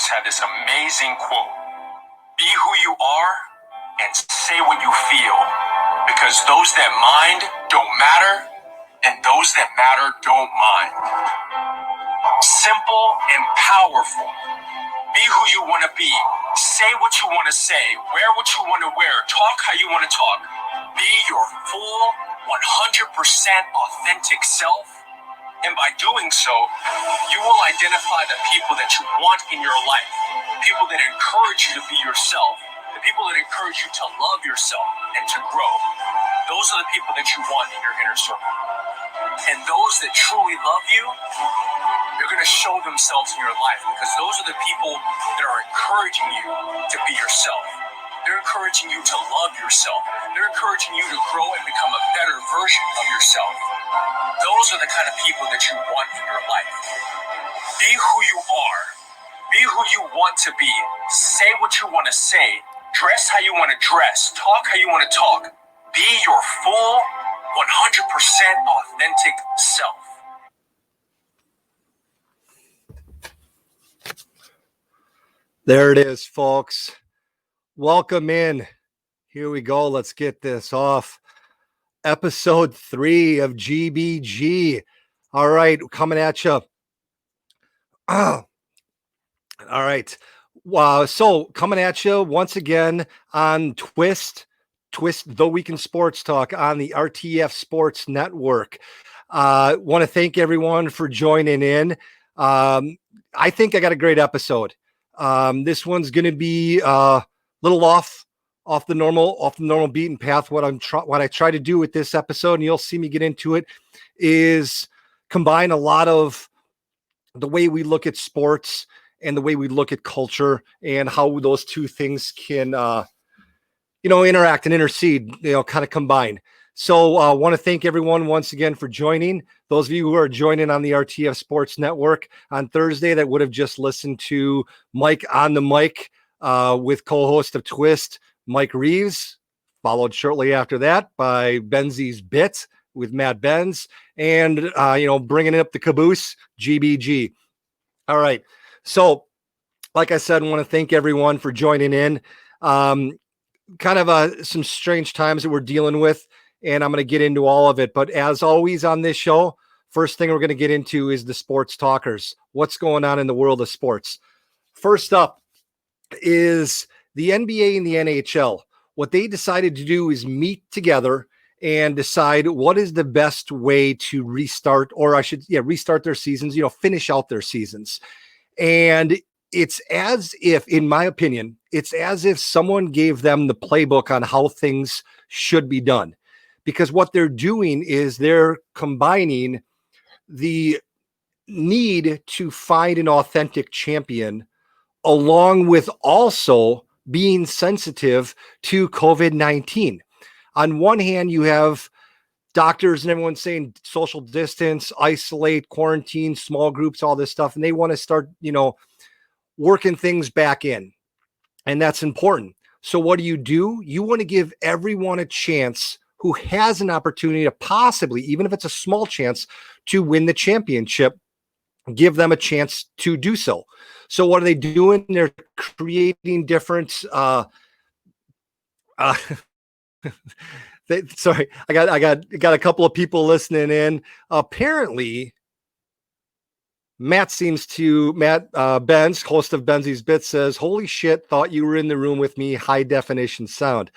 once had this amazing quote: "Be who you are and say what you feel, because those that mind don't matter, and those that matter don't mind." Simple and powerful. Be who you want to be. Say what you want to say. Wear what you want to wear. Talk how you want to talk. Be your full, 100% authentic self. And by doing so, you will identify the people that you want in your life. People that encourage you to be yourself. The people that encourage you to love yourself and to grow. Those are the people that you want in your inner circle. And those that truly love you, they're going to show themselves in your life, because those are the people that are encouraging you to be yourself. They're encouraging you to love yourself. They're encouraging you to grow and become a better version of yourself. Those are the kind of people that you want in your life. Be who you are. Be who you want to be. Say what you want to say. Dress how you want to dress. Talk how you want to talk. Be your full, 100% authentic self. There it is, folks. Welcome in. Here we go. Let's get this off. Episode 3 of GBG. All right, coming at you. All right. Wow. So coming at you once again on Twist, The Week in Sports Talk on the RTF Sports Network. Want to thank everyone for joining in. I think I got a great episode. This one's going to be a little off the normal beaten path. What I try to do with this episode, and you'll see me get into it, is combine a lot of the way we look at sports and the way we look at culture, and how those two things can, interact and intercede, kind of combine. So I want to thank everyone once again for joining. Those of you who are joining on the RTF Sports Network on Thursday that would have just listened to Mike on the mic with co-host of Twist, Mike Reeves, followed shortly after that by Benzi's Bit with Matt Benz, and, bringing up the caboose, GBG. All right. So like I said, I want to thank everyone for joining in. Kind of some strange times that we're dealing with, and I'm going to get into all of it. But as always on this show, first thing we're going to get into is the sports talkers. What's going on in the world of sports? First up is the NBA and the NHL. What they decided to do is meet together and decide what is the best way to restart, or restart their seasons, finish out their seasons. And it's as if, in my opinion, it's as if someone gave them the playbook on how things should be done. Because what they're doing is they're combining the need to find an authentic champion along with also being sensitive to COVID-19. On one hand, you have doctors and everyone saying social distance, isolate, quarantine, small groups, all this stuff. And they want to start, working things back in. And that's important. So what do? You want to give everyone a chance who has an opportunity to possibly, even if it's a small chance, to win the championship. Give them a chance to do so. So what are they doing? They're creating different sorry, I got a couple of people listening in. Apparently, Matt Benz, host of Benzi's Bits, says, "Holy shit, thought you were in the room with me, high definition sound."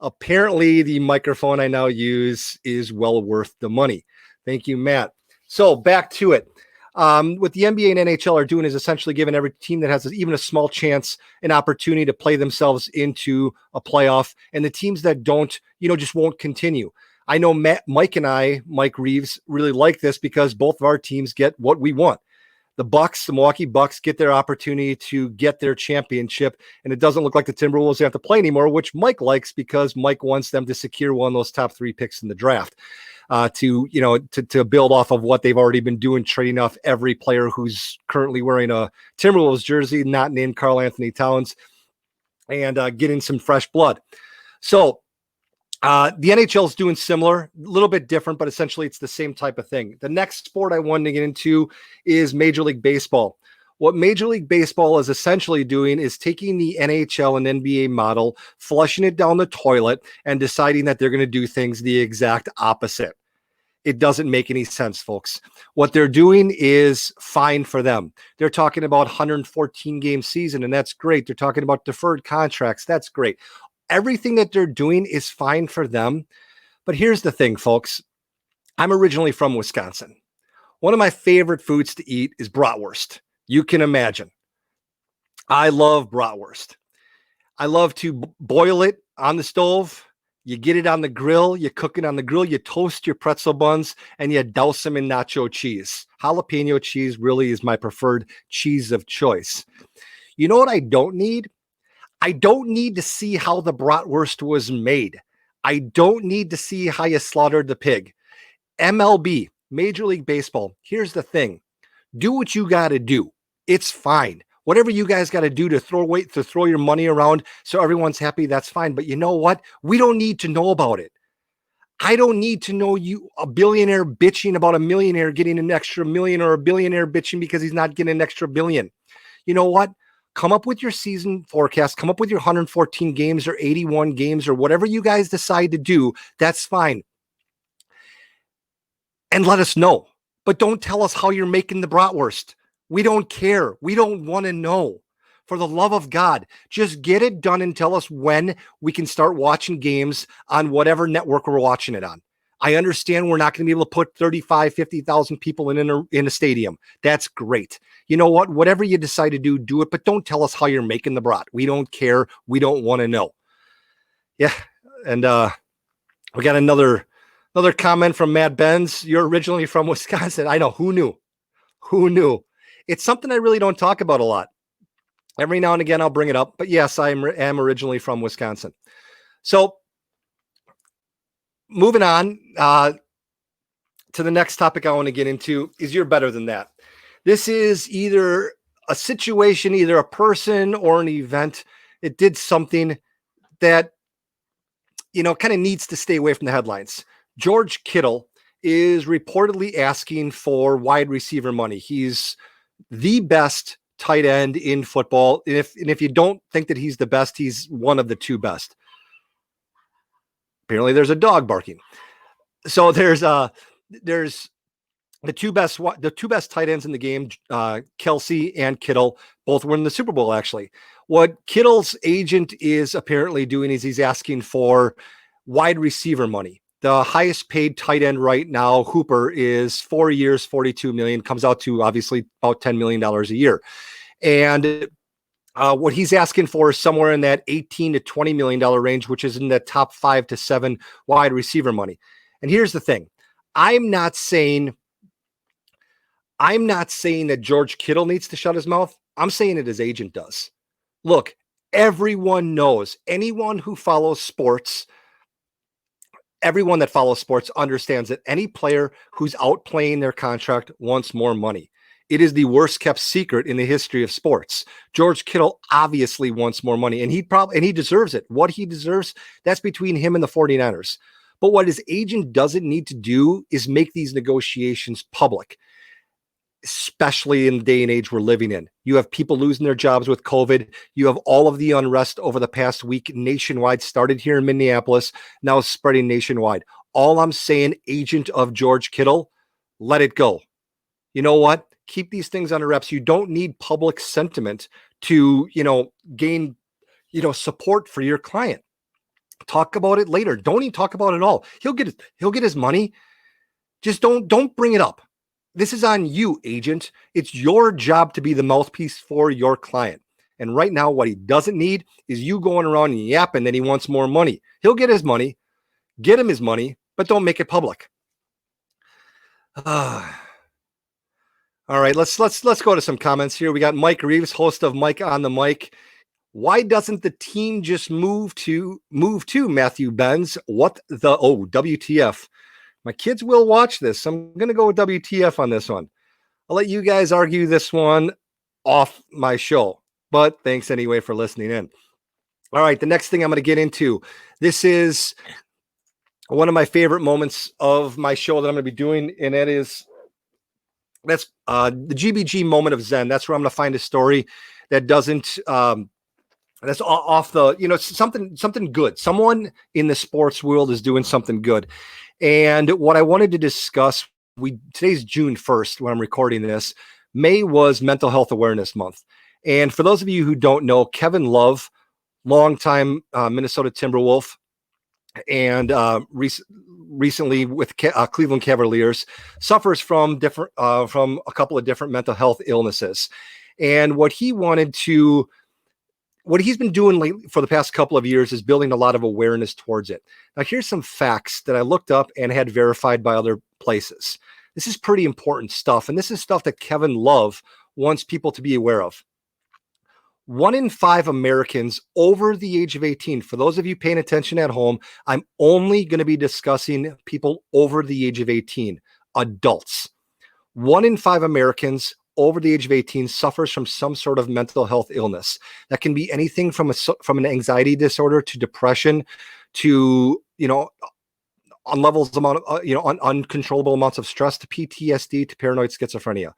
Apparently, the microphone I now use is well worth the money. Thank you, Matt. So back to it. What the NBA and NHL are doing is essentially giving every team that has even a small chance an opportunity to play themselves into a playoff. And the teams that don't, just won't continue. I know Mike Reeves, really like this because both of our teams get what we want. The Milwaukee Bucks get their opportunity to get their championship, and it doesn't look like the Timberwolves have to play anymore, which Mike likes because Mike wants them to secure one of those top 3 picks in the draft to build off of what they've already been doing, trading off every player who's currently wearing a Timberwolves jersey, not named Karl Anthony Towns, and getting some fresh blood. So the NHL is doing similar, a little bit different, but essentially it's the same type of thing. The next sport I wanted to get into is Major League Baseball. What Major League Baseball is essentially doing is taking the NHL and NBA model, flushing it down the toilet, and deciding that they're going to do things the exact opposite. It doesn't make any sense, folks. What they're doing is fine for them. They're talking about 114 game season, and that's great. They're talking about deferred contracts. That's great. Everything that they're doing is fine for them. But here's the thing, folks. I'm originally from Wisconsin. One of my favorite foods to eat is bratwurst. You can imagine. I love bratwurst. I love to boil it on the stove. You get it on the grill. You cook it on the grill. You toast your pretzel buns and you douse them in nacho cheese. Jalapeno cheese really is my preferred cheese of choice. You know what I don't need? I don't need to see how the bratwurst was made. I don't need to see how you slaughtered the pig. MLB, Major League Baseball, here's the thing. Do what you got to do. It's fine. Whatever you guys got to do to throw your money around so everyone's happy, that's fine. But you know what? We don't need to know about it. I don't need to know you, a billionaire bitching about a millionaire getting an extra million, or a billionaire bitching because he's not getting an extra billion. You know what? Come up with your season forecast. Come up with your 114 games or 81 games or whatever you guys decide to do. That's fine. And let us know. But don't tell us how you're making the bratwurst. We don't care. We don't want to know. For the love of God, just get it done and tell us when we can start watching games on whatever network we're watching it on. I understand we're not going to be able to put 35, 50,000 people in a stadium. That's great. You know what? Whatever you decide to do, do it. But don't tell us how you're making the brat. We don't care. We don't want to know. Yeah. And we got another comment from Matt Benz. You're originally from Wisconsin. I know. Who knew? Who knew? It's something I really don't talk about a lot. Every now and again, I'll bring it up. But yes, I am originally from Wisconsin. So moving on to the next topic I want to get into is you're better than that. This is either a situation, either a person or an event. It did something that, kind of needs to stay away from the headlines. George Kittle is reportedly asking for wide receiver money. He's the best tight end in football. And if you don't think that he's the best, he's one of the two best. Apparently there's a dog barking. So there's the two best tight ends in the game, Kelsey and Kittle, both were in the Super Bowl, actually. What Kittle's agent is apparently doing is he's asking for wide receiver money. The highest paid tight end right now, Hooper, is 4 years, $42 million, comes out to obviously about $10 million a year. And what he's asking for is somewhere in that $18 to $20 million range, which is in the top 5 to 7 wide receiver money. And here's the thing. I'm not saying that George Kittle needs to shut his mouth. I'm saying that his agent does. Look, everyone knows, anyone that follows sports understands that any player who's outplaying their contract wants more money. It is the worst kept secret in the history of sports. George Kittle obviously wants more money, and he deserves it. What he deserves, that's between him and the 49ers. But what his agent doesn't need to do is make these negotiations public, especially in the day and age we're living in. You have people losing their jobs with COVID. You have all of the unrest over the past week nationwide, started here in Minneapolis, now spreading nationwide. All I'm saying, agent of George Kittle, let it go. You know what? Keep these things under wraps. You don't need public sentiment to, gain, support for your client. Talk about it later. Don't even talk about it at all. He'll get his money. Just don't bring it up. This is on you, agent. It's your job to be the mouthpiece for your client. And right now, what he doesn't need is you going around and yapping that he wants more money. He'll get his money. Get him his money, but don't make it public. All right, let's go to some comments here. We got Mike Reeves, host of Mike on the Mic. Why doesn't the team just move to Matthew Benz? WTF? My kids will watch this. I'm going to go with WTF on this one. I'll let you guys argue this one off my show, but thanks anyway for listening in. All right, the next thing I'm going to get into, this is one of my favorite moments of my show that I'm going to be doing, and that is That's the GBG Moment of Zen. That's where I'm going to find a story that doesn't that's off the, something good. Someone in the sports world is doing something good. And what I wanted to discuss, today's June 1st when I'm recording this. May was Mental Health Awareness Month. And for those of you who don't know, Kevin Love, longtime Minnesota Timberwolf, and recently with Cleveland Cavaliers, suffers from a couple of different mental health illnesses. And what he's been doing lately for the past couple of years is building a lot of awareness towards it. Now, here's some facts that I looked up and had verified by other places. This is pretty important stuff, and this is stuff that Kevin Love wants people to be aware of. 1 in 5 Americans over the age of 18, for those of you paying attention at home, I'm only going to be discussing people over the age of 18, adults. 1 in 5 Americans over the age of 18 suffers from some sort of mental health illness. That can be anything from an anxiety disorder to depression to, uncontrollable amounts of stress to PTSD to paranoid schizophrenia.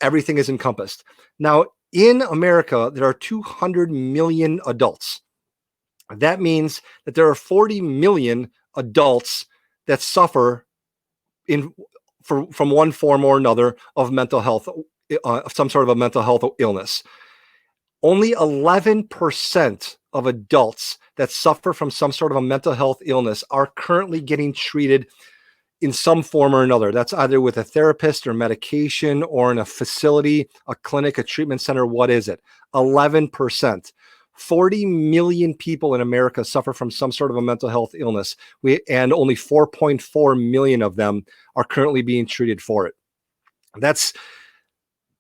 Everything is encompassed. Now, in America, there are 200 million adults. That means that there are 40 million adults that suffer from one form or another of mental health, some sort of a mental health illness. Only 11% of adults that suffer from some sort of a mental health illness are currently getting treated in some form or another. That's either with a therapist or medication or in a facility, a clinic, a treatment center. What is it? 11%. 40 million people in America suffer from some sort of a mental health illness, and only 4.4 million of them are currently being treated for it. That's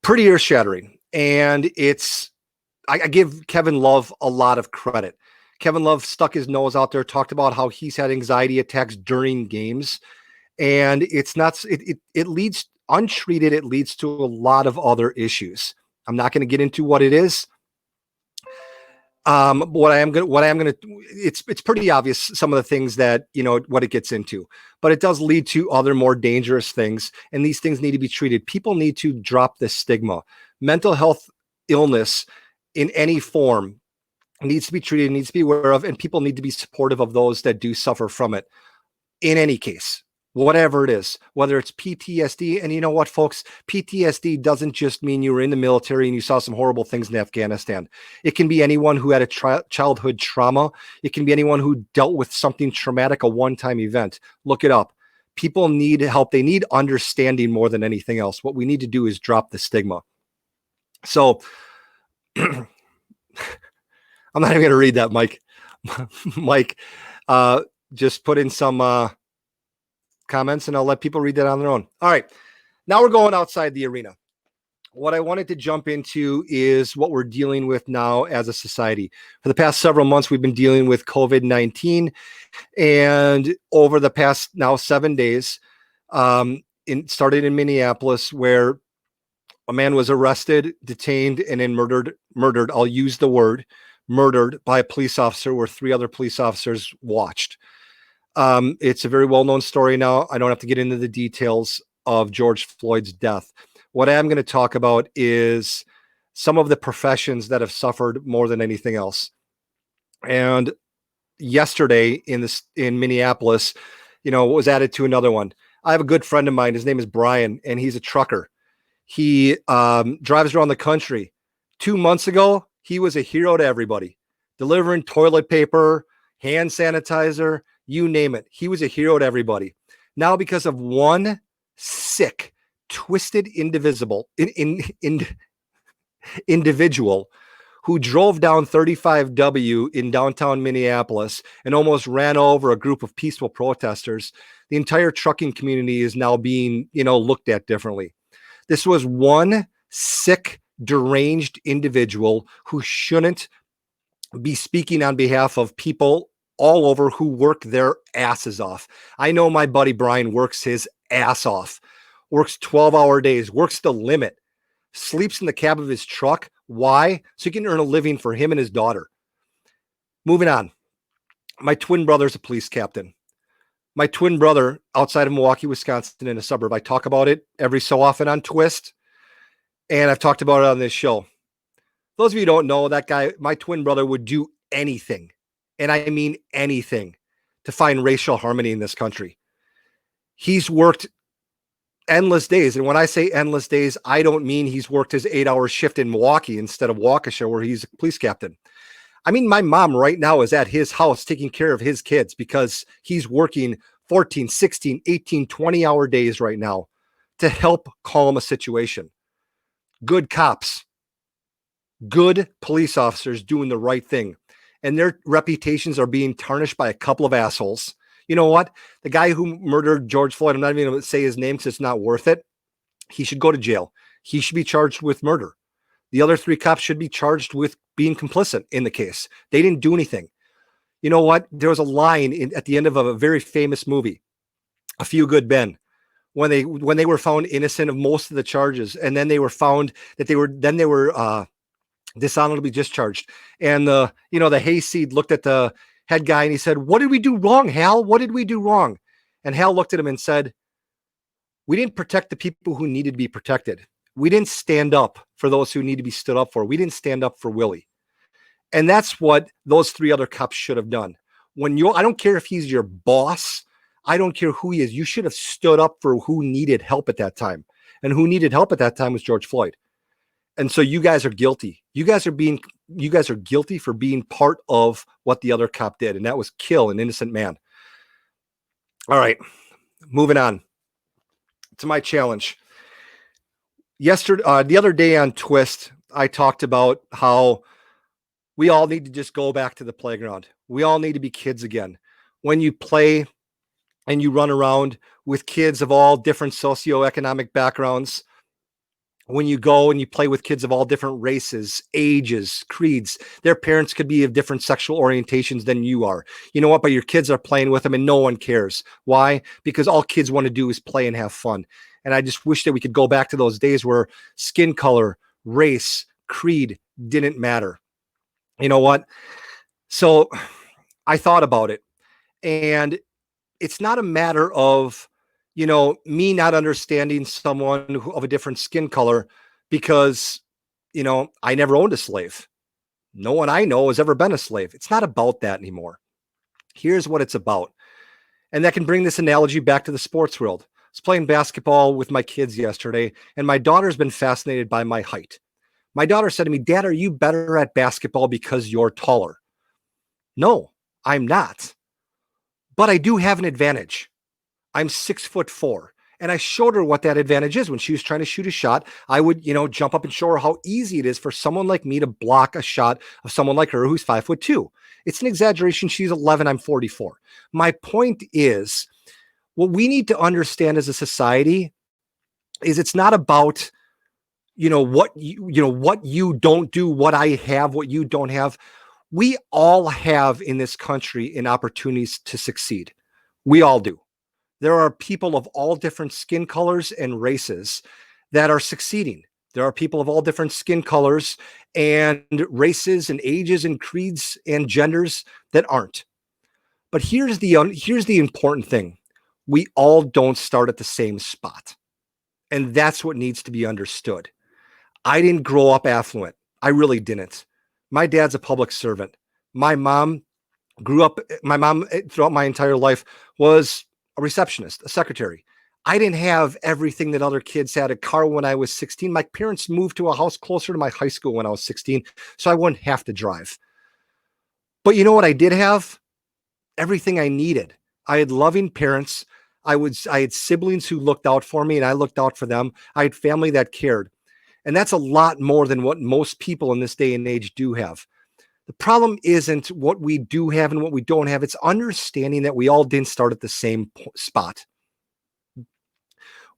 pretty earth-shattering, and I give Kevin Love a lot of credit. Kevin Love stuck his nose out there, talked about how he's had anxiety attacks during games, and it's not. It leads untreated. It leads to a lot of other issues. I'm not going to get into what it is. It's pretty obvious some of the things that, what it gets into, but it does lead to other more dangerous things. And these things need to be treated. People need to drop this stigma. Mental health illness in any form needs to be treated, needs to be aware of, and people need to be supportive of those that do suffer from it in any case. Whatever it is, whether it's PTSD. And you know what, folks, PTSD doesn't just mean you were in the military and you saw some horrible things in Afghanistan. It can be anyone who had a childhood trauma. It can be anyone who dealt with something traumatic, a one-time event. Look it up. People need help. They need understanding more than anything else. What we need to do is drop the stigma. So I'm not even going to read that, Mike. Mike, just put in some comments and I'll let people read that on their own. All right. Now we're going outside the arena. What I wanted to jump into is what we're dealing with now as a society. For the past several months, we've been dealing with COVID-19. And over the past now 7 days, started in Minneapolis, where a man was arrested, detained, and then murdered. I'll use the word murdered by a police officer, where 3 other police officers watched. It's a very well-known story now. I don't have to get into the details of George Floyd's death. What I am going to talk about is some of the professions that have suffered more than anything else. And yesterday in Minneapolis, was added to another one. I have a good friend of mine. His name is Brian, and he's a trucker. He drives around the country. 2 months ago, he was a hero to everybody, delivering toilet paper, hand sanitizer, you name it. He was a hero to everybody. Now, because of one sick, twisted individual who drove down 35W in downtown Minneapolis and almost ran over a group of peaceful protesters, the entire trucking community is now being, looked at differently. This was one sick, deranged individual who shouldn't be speaking on behalf of people all over who work their asses off. I know my buddy Brian works his ass off, works 12-hour days, works the limit, sleeps in the cab of his truck. Why? So he can earn a living for him and his daughter. Moving on. My twin brother's a police captain. My twin brother outside of Milwaukee, Wisconsin, in a suburb. I talk about it every so often on Twist, and I've talked about it on this show. Those of you who don't know, that guy, my twin brother, would do anything, and I mean anything, to find racial harmony in this country. He's worked endless days. And when I say endless days, I don't mean he's worked his 8-hour shift in Milwaukee instead of Waukesha, where he's a police captain. I mean, my mom right now is at his house taking care of his kids because he's working 14, 16, 18, 20-hour days right now to help calm a situation. Good cops, good police officers doing the right thing. And their reputations are being tarnished by a couple of assholes. You know what? The guy who murdered George Floyd, I'm not even going to say his name because it's not worth it. He should go to jail. He should be charged with murder. The other 3 cops should be charged with being complicit in the case. They didn't do anything. You know what? There was a line at the end of a very famous movie, A Few Good Men, when they were found innocent of most of the charges, and then they were found that they were dishonorably discharged. And the hayseed looked at the head guy and he said, "What did we do wrong, Hal? What did we do wrong?" And Hal looked at him and said, "We didn't protect the people who needed to be protected. We didn't stand up for those who need to be stood up for. We didn't stand up for Willie." And that's what those 3 other cops should have done. I don't care if he's your boss. I don't care who he is. You should have stood up for who needed help at that time. And who needed help at that time was George Floyd. And so you guys are guilty. You guys are guilty for being part of what the other cop did. And that was kill an innocent man. All right, moving on to my challenge. The other day on Twist, I talked about how we all need to just go back to the playground. We all need to be kids again. When you play and you run around with kids of all different socioeconomic backgrounds, when you go and you play with kids of all different races, ages, creeds, their parents could be of different sexual orientations than you are. You know what? But your kids are playing with them and no one cares. Why? Because all kids want to do is play and have fun. And I just wish that we could go back to those days where skin color, race, creed didn't matter. You know what? So I thought about it, and it's not a matter of, me not understanding someone of a different skin color because, I never owned a slave. No one I know has ever been a slave. It's not about that anymore. Here's what it's about. And that can bring this analogy back to the sports world. I was playing basketball with my kids yesterday, and my daughter's been fascinated by my height. My daughter said to me, "Dad, are you better at basketball because you're taller?" No, I'm not. But I do have an advantage. I'm 6'4", and I showed her what that advantage is. When she was trying to shoot a shot, I would, jump up and show her how easy it is for someone like me to block a shot of someone like her who's 5'2". It's an exaggeration. She's 11. I'm 44. My point is, what we need to understand as a society is it's not about, what you don't do, what I have, what you don't have. We all have in this country an opportunities to succeed. We all do. There are people of all different skin colors and races that are succeeding. There are people of all different skin colors and races and ages and creeds and genders that aren't. But here's the important thing. We all don't start at the same spot. And that's what needs to be understood. I didn't grow up affluent. I really didn't. My dad's a public servant. My mom throughout my entire life was a receptionist, a secretary. I didn't have everything that other kids had. A car when I was 16. My parents moved to a house closer to my high school when I was 16, so I wouldn't have to drive. But you know what I did have? Everything I needed. I had loving parents. I had siblings who looked out for me and I looked out for them. I had family that cared. And that's a lot more than what most people in this day and age do have. The problem isn't what we do have and what we don't have. It's understanding that we all didn't start at the same spot.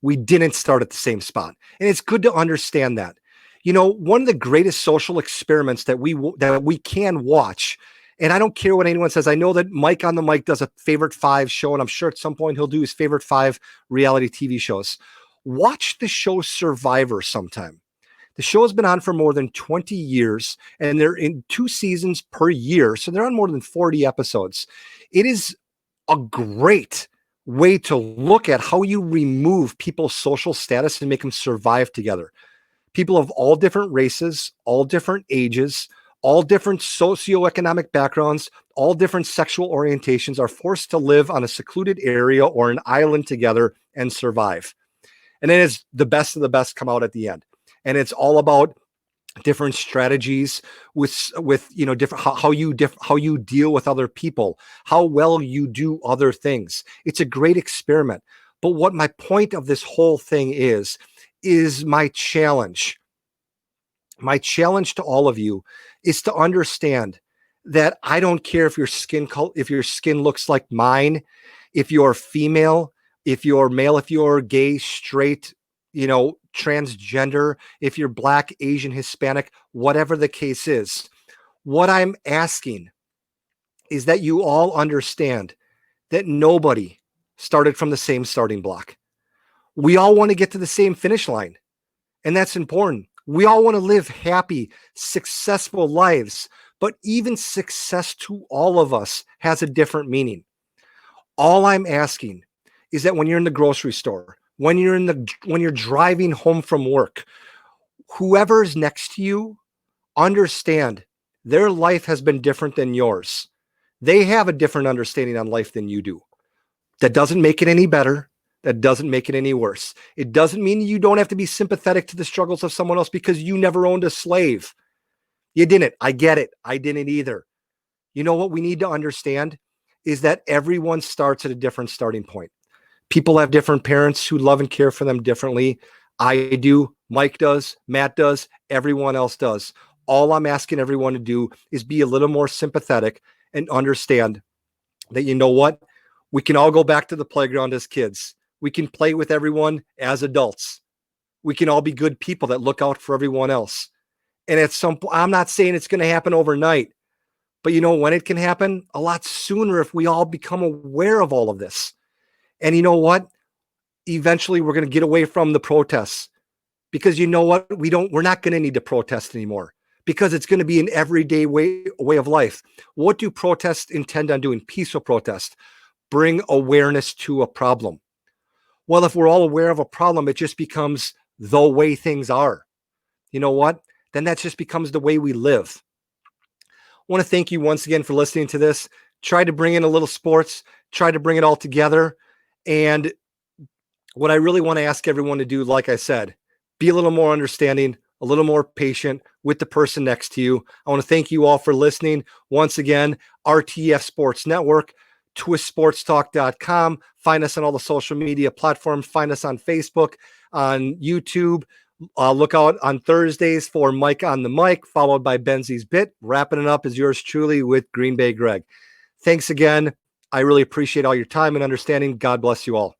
We didn't start at the same spot. And it's good to understand that. One of the greatest social experiments that we can watch, and I don't care what anyone says. I know that Mike on the Mic does a favorite 5 show, and I'm sure at some point he'll do his favorite 5 reality TV shows. Watch the show Survivor sometime. The show has been on for more than 20 years, and they're in 2 seasons per year. So they're on more than 40 episodes. It is a great way to look at how you remove people's social status and make them survive together. People of all different races, all different ages, all different socioeconomic backgrounds, all different sexual orientations are forced to live on a secluded area or an island together and survive. And then it's the best of the best come out at the end. And it's all about different strategies with different how you deal with other people, how well you do other things. It's a great experiment. But what my point of this whole thing is my challenge to all of you is to understand that I don't care if your skin looks like mine, if you're female, if you're male, if you're gay, straight, transgender, if you're Black, Asian, Hispanic, whatever the case is. What I'm asking is that you all understand that nobody started from the same starting block. We all want to get to the same finish line, and that's important. We all want to live happy, successful lives, but even success to all of us has a different meaning. All I'm asking is that when you're in the grocery store, when you're driving home from work, whoever's next to you, understand their life has been different than yours. They have a different understanding on life than you do. That doesn't make it any better. That doesn't make it any worse. It doesn't mean you don't have to be sympathetic to the struggles of someone else because you never owned a slave. You didn't. I get it. I didn't either. You know what we need to understand is that everyone starts at a different starting point. People have different parents who love and care for them differently. I do. Mike does. Matt does. Everyone else does. All I'm asking everyone to do is be a little more sympathetic and understand that, you know what? We can all go back to the playground as kids. We can play with everyone as adults. We can all be good people that look out for everyone else. And at some point, I'm not saying it's going to happen overnight, but you know when it can happen? A lot sooner if we all become aware of all of this. And you know what? Eventually we're going to get away from the protests because you know what? We're not going to need to protest anymore because it's going to be an everyday way of life. What do protests intend on doing? Peaceful protest. Bring awareness to a problem. Well, if we're all aware of a problem, it just becomes the way things are. You know what? Then that just becomes the way we live. I want to thank you once again for listening to this. Try to bring in a little sports, try to bring it all together. And what I really want to ask everyone to do, like I said, be a little more understanding, a little more patient with the person next to you. I want to thank you all for listening. Once again, RTF Sports Network, twistsportstalk.com. Find us on all the social media platforms. Find us on Facebook, on YouTube. Look out on Thursdays for Mike on the Mic, followed by Benzi's Bit. Wrapping it up is yours truly with Green Bay Greg. Thanks again. I really appreciate all your time and understanding. God bless you all.